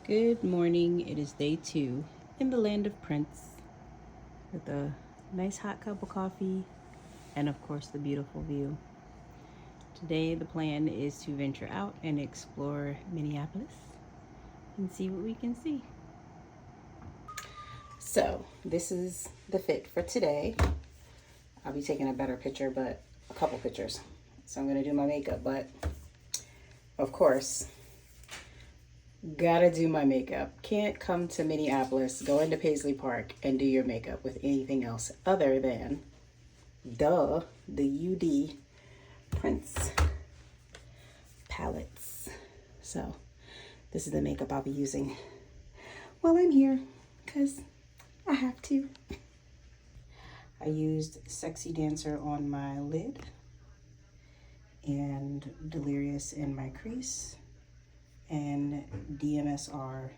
Good morning. It is day 2 in the land of Prince with a nice hot cup of coffee and, of course, the beautiful view. Today, the plan is to venture out and explore Minneapolis and see what we can see. So, this is the fit for today. I'll be taking a better picture, but a couple pictures. So, I'm going to do my makeup, but of course, gotta do my makeup. Can't come to Minneapolis, go into Paisley Park, and do your makeup with anything else other than, the UD Prince palettes. So this is the makeup I'll be using while I'm here, because I have to. I used Sexy Dancer on my lid and Delirious in my crease, and DMSR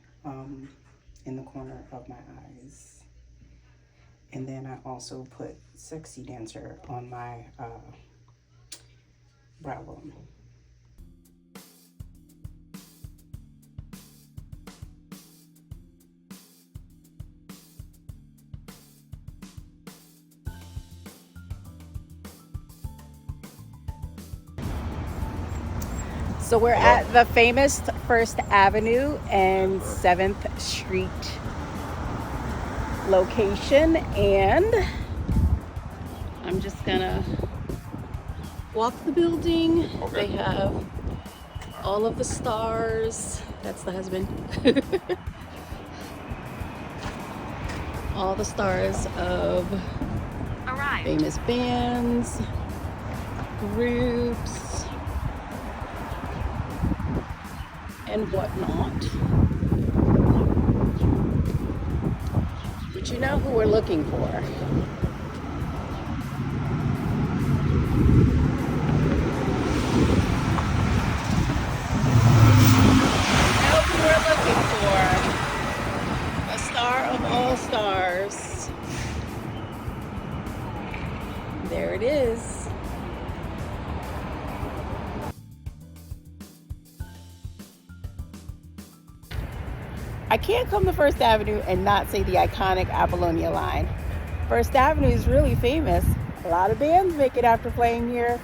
in the corner of my eyes. And then I also put Sexy Dancer on my brow bone. So we're at the famous First Avenue and 7th Street location, and I'm just gonna walk the building. Okay. They have all of the stars. That's the husband. All the stars of famous bands, groups, and whatnot. But you know who we're looking for. You know who we're looking for. A star of all stars. There it is. I can't come to First Avenue and not say the iconic Apollonia line. First Avenue is really famous. A lot of bands make it after playing here.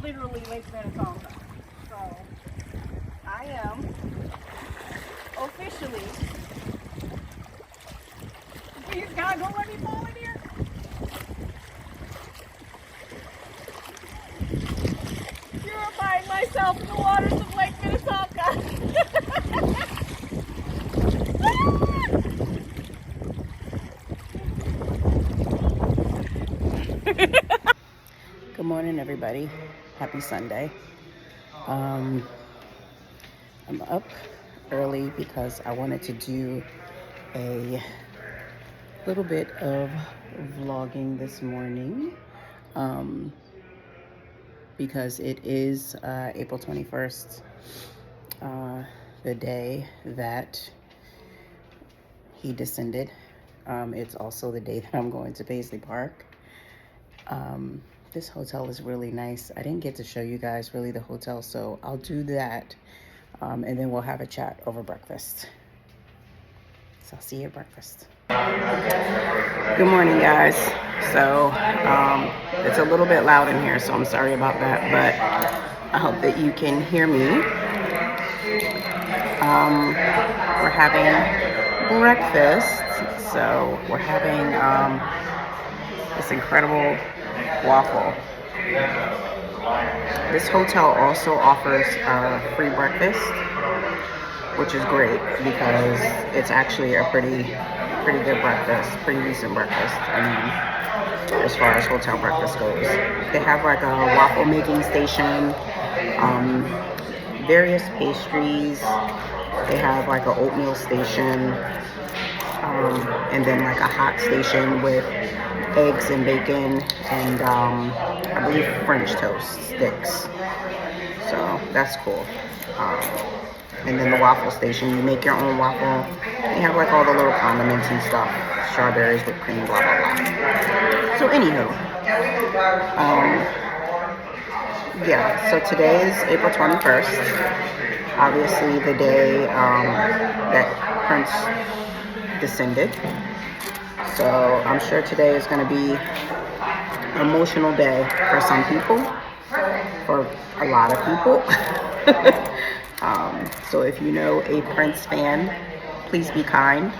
Literally Lake Minnetonka. So I am officially. Please God, don't let me fall in here. Purifying myself in the waters of Lake Minnetonka. Good morning, everybody. Happy Sunday. I'm up early because I wanted to do a Little bit of vlogging this morning, because it is April 21st, the day that he descended. It's also the day that I'm going to Paisley Park. This hotel is really nice. I didn't get to show you guys really the hotel, so I'll do that, and then we'll have a chat over breakfast. So I'll see you at breakfast. Good morning, guys. So it's a little bit loud in here, so I'm sorry about that, but I hope that you can hear me. We're having breakfast, so we're having this incredible waffle. This hotel also offers free breakfast, which is great because it's actually a pretty good breakfast, pretty decent breakfast. I mean, as far as hotel breakfast goes, they have like a waffle making station, various pastries. They have like an oatmeal station, and then like a hot station with eggs and bacon and I believe French toast sticks. So that's cool. And then the waffle station, you make your own waffle. They have like all the little condiments and stuff, strawberries, whipped cream, blah blah blah. So anywho, yeah. So today is April 21st. Obviously, the day that Prince descended. So I'm sure today is going to be an emotional day for some people, for a lot of people. So if you know a Prince fan, please be kind.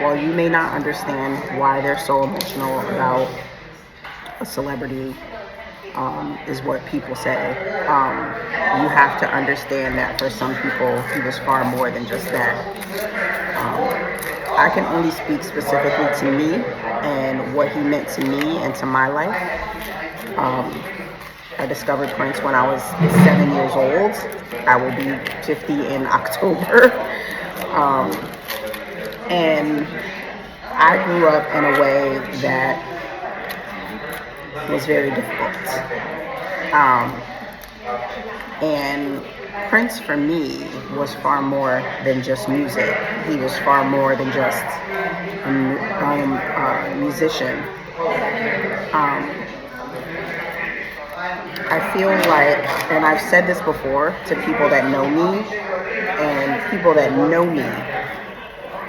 While you may not understand why they're so emotional about a celebrity, is what people say, you have to understand that for some people, he was far more than just that. I can only speak specifically to me and what he meant to me and to my life. I discovered Prince when I was 7 years old. I will be 50 in October. And I grew up in a way that was very difficult. And Prince for me was far more than just music. He was far more than just a musician. I feel like, and I've said this before to people that know me, and people that know me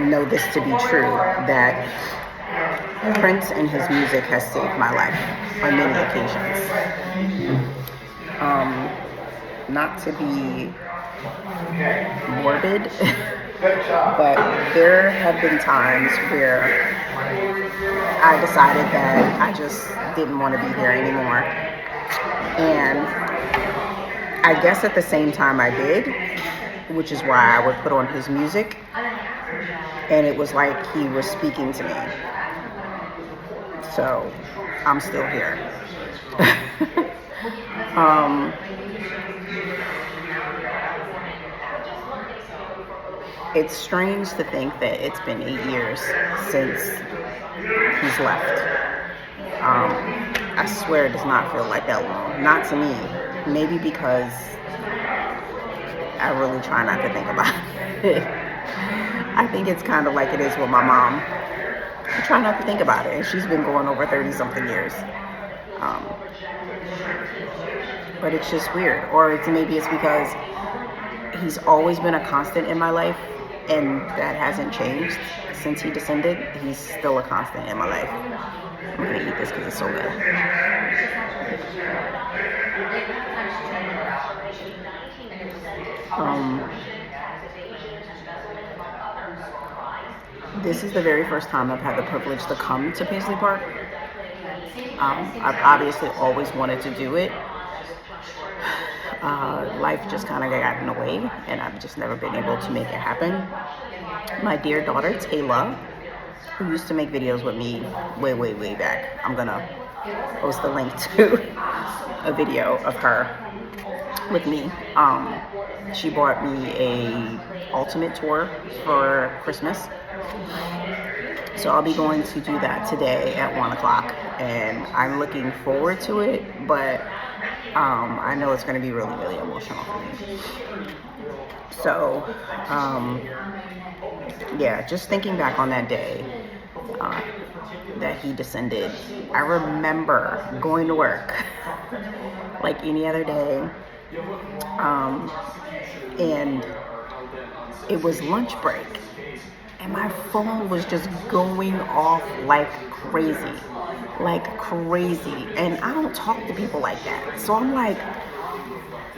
know this to be true, that Prince and his music has saved my life on many occasions. Not to be morbid, but there have been times where I decided that I just didn't want to be here anymore. And I guess at the same time I did, which is why I would put on his music, and it was like he was speaking to me. So I'm still here. It's strange to think that it's been 8 years since he's left. I swear it does not feel like that long. Not to me. Maybe because I really try not to think about it. I think it's kind of like it is with my mom. I try not to think about it, and she's been going over 30-something years. But it's just weird. Or maybe it's because he's always been a constant in my life, and that hasn't changed since he descended. He's still a constant in my life. I'm gonna eat this because it's so good. This is the very first time I've had the privilege to come to Paisley Park. I've obviously always wanted to do it. Life just kind of got in the way, and I've just never been able to make it happen. My dear daughter, Taylor, who used to make videos with me way back. I'm gonna post the link to a video of her with me. She bought me a ultimate tour for Christmas, So I'll be going to do that today at 1 o'clock, and I'm looking forward to it, but I know it's going to be really, really emotional for me. So, yeah, just thinking back on that day that he descended, I remember going to work like any other day, and it was lunch break, and my phone was just going off like crazy, and I don't talk to people like that, so I'm like,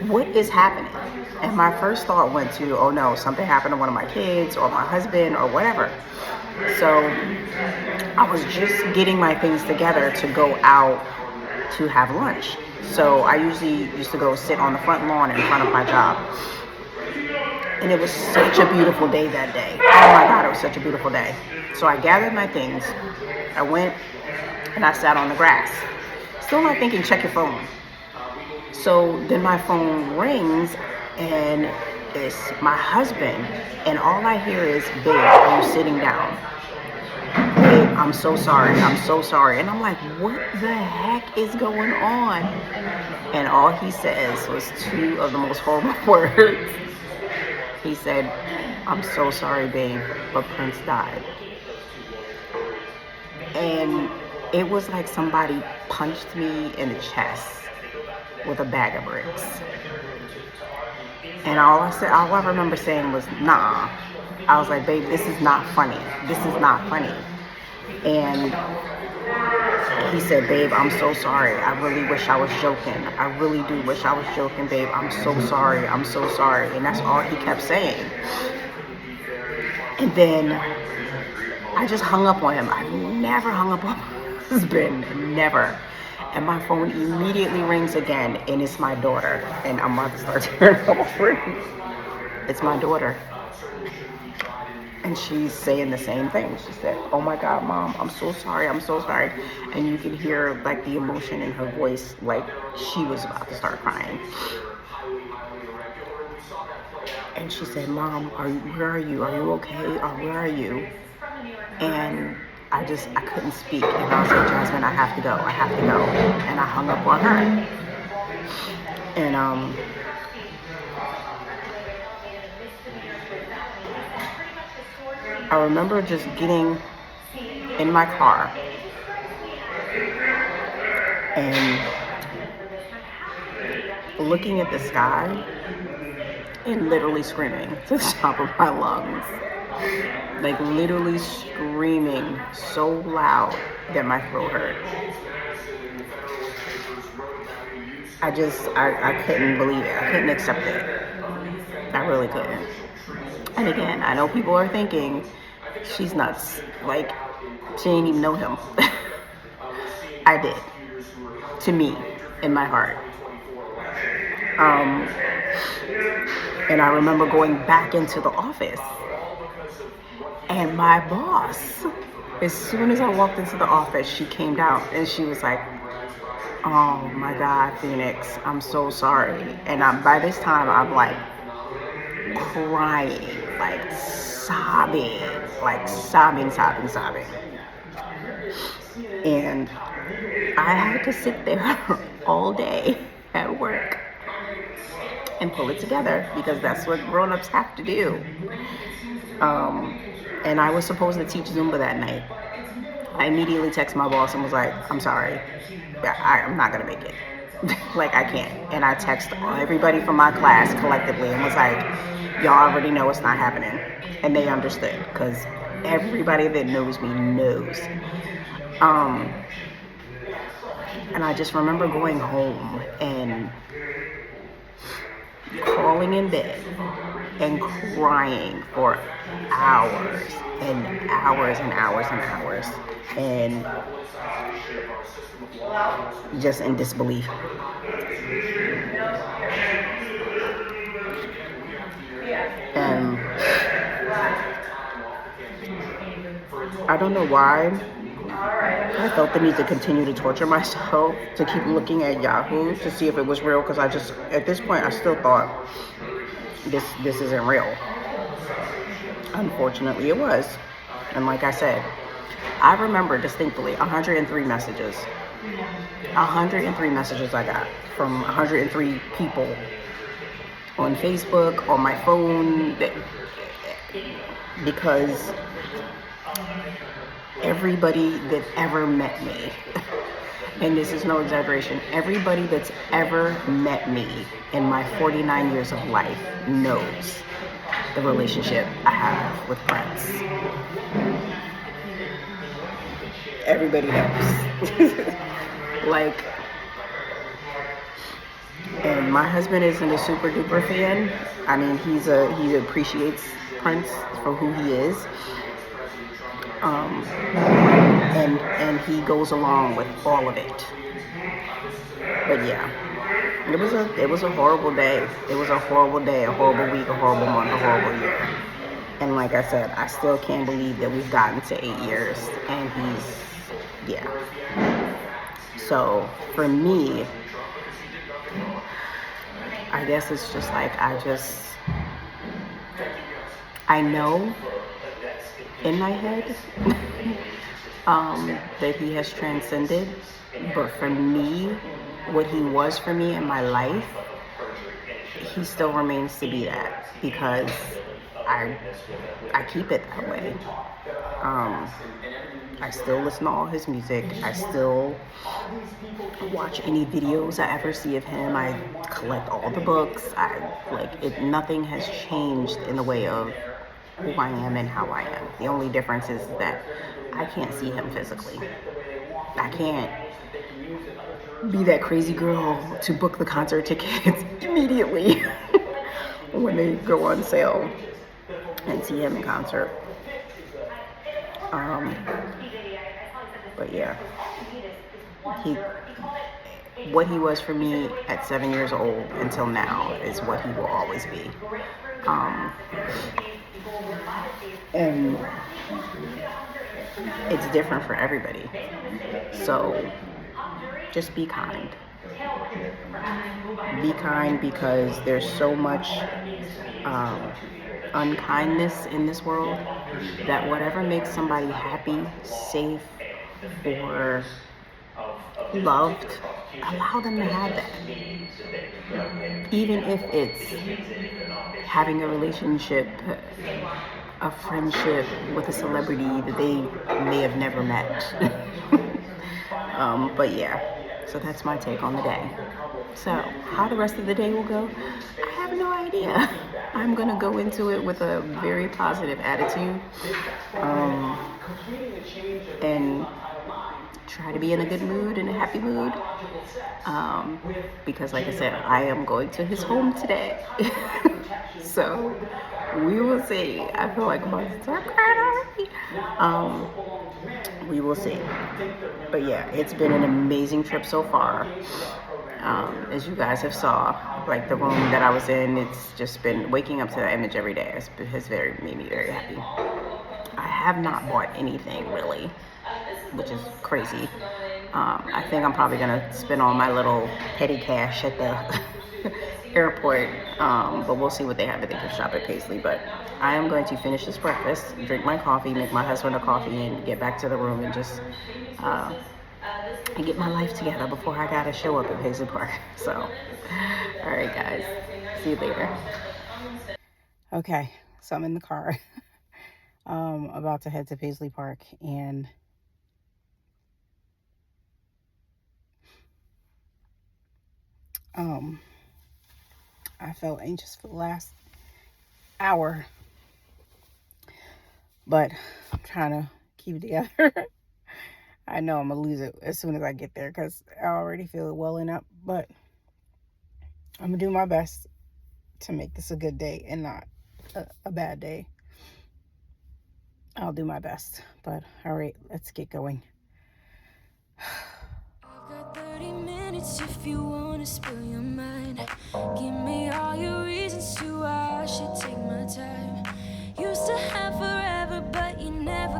what is happening? And my first thought went to, oh no, something happened to one of my kids or my husband or whatever. So I was just getting my things together to go out to have lunch. So I usually used to go sit on the front lawn in front of my job. And it was such a beautiful day that day. Oh my God, it was such a beautiful day. So I gathered my things, I went and I sat on the grass. Still not thinking, check your phone. So then my phone rings and it's my husband, and all I hear is, babe, are you sitting down? Babe, I'm so sorry. And I'm like, what the heck is going on? And all he says was two of the most horrible words. He said, I'm so sorry, babe, but Prince died. And it was like somebody punched me in the chest with a bag of bricks. And all I remember saying was, nah. I was like, babe, this is not funny. And he said, babe, I'm so sorry. I really wish I was joking. I really do wish I was joking, babe. I'm so sorry. And that's all he kept saying. And then I just hung up on him. I've never hung up on my husband, never. And my phone immediately rings again, and it's my daughter. And I'm about to start tearing up. It's my daughter. And she's saying the same thing. She said, oh my God, Mom, I'm so sorry. And you can hear like the emotion in her voice, like she was about to start crying. And she said, Mom, where are you? Are you okay? Or where are you? And I couldn't speak. And I said, Jasmine, I have to go. And I hung up on her. And I remember just getting in my car and looking at the sky and literally screaming to the top of my lungs. Like literally screaming so loud that my throat hurt. I couldn't believe it. I couldn't accept it. I really couldn't. And again, I know people are thinking, she's nuts. Like, she didn't even know him. I did. To me, in my heart. And I remember going back into the office. And my boss, as soon as I walked into the office, she came down and she was like, oh my God, Phoenix, I'm so sorry. And by this time, I'm like crying, like sobbing. And I had to sit there all day at work and pull it together because that's what grown-ups have to do. And I was supposed to teach Zumba that night. I immediately texted my boss and was like, I'm sorry, I'm not gonna make it. Like, I can't. And I texted everybody from my class collectively and was like, y'all already know it's not happening. And they understood because everybody that knows me knows. And I just remember going home and crawling in bed and crying for hours and hours and hours and hours, and just in disbelief. And I don't know why I felt the need to continue to torture myself, to keep looking at Yahoo to see if it was real, because at this point, I still thought this isn't real. Unfortunately, it was. And like I said, I remember distinctly 103 messages. 103 messages I got from 103 people on Facebook, on my phone, because everybody that ever met me, and this is no exaggeration, everybody that's ever met me in my 49 years of life knows the relationship I have with Prince. Everybody knows. Like, and my husband isn't a super duper fan. I mean, he appreciates Prince for who he is. And he goes along with all of it. But yeah, it was a horrible day. It was a horrible day, a horrible week, a horrible month, a horrible year. And like I said, I still can't believe that we've gotten to 8 years, and yeah. So for me, I guess it's just like I know in my head that he has transcended, but for me, what he was for me in my life, he still remains to be that, because I keep it that way. I still listen to all his music. I still watch any videos I ever see of him. I collect all the books. Nothing has changed in the way of who I am and how I am. The only difference is that I can't see him physically. I can't be that crazy girl to book the concert tickets immediately when they go on sale and see him in concert. But yeah, what he was for me at 7 years old until now is what he will always be. And it's different for everybody. So just be kind. Be kind, because there's so much unkindness in this world that whatever makes somebody happy, safe, or loved, allow them to have that. Even if it's having a relationship, a friendship with a celebrity that they may have never met. But yeah, so that's my take on the day. So how the rest of the day will go, I have no idea. I'm gonna go into it with a very positive attitude, and try to be in a good mood and a happy mood, because like I said, I am going to his home today. So we will see. I feel like I'm about to start crying already. We will see. But yeah, it's been an amazing trip so far. As you guys have saw, like the room that I was in, it's just been waking up to that image every day. Has made me very happy. I have not bought anything really, which is crazy. I think I'm probably gonna spend all my little petty cash at the airport, but we'll see what they have at the gift shop at Paisley. But I am going to finish this breakfast, drink my coffee, make my husband a coffee, and get back to the room and just and get my life together before I gotta show up at Paisley Park. So, all right, guys, see you later. Okay, so I'm in the car, about to head to Paisley Park, and I felt anxious for the last hour, but I'm trying to keep it together. I know I'm gonna lose it as soon as I get there, because I already feel it welling up, but I'm gonna do my best to make this a good day and not a bad day. I'll do my best. But all right, let's get going. I've got 30 minutes if you want to spill your mind. Give me all your reasons to why I should take my time. Used to have forever, but you never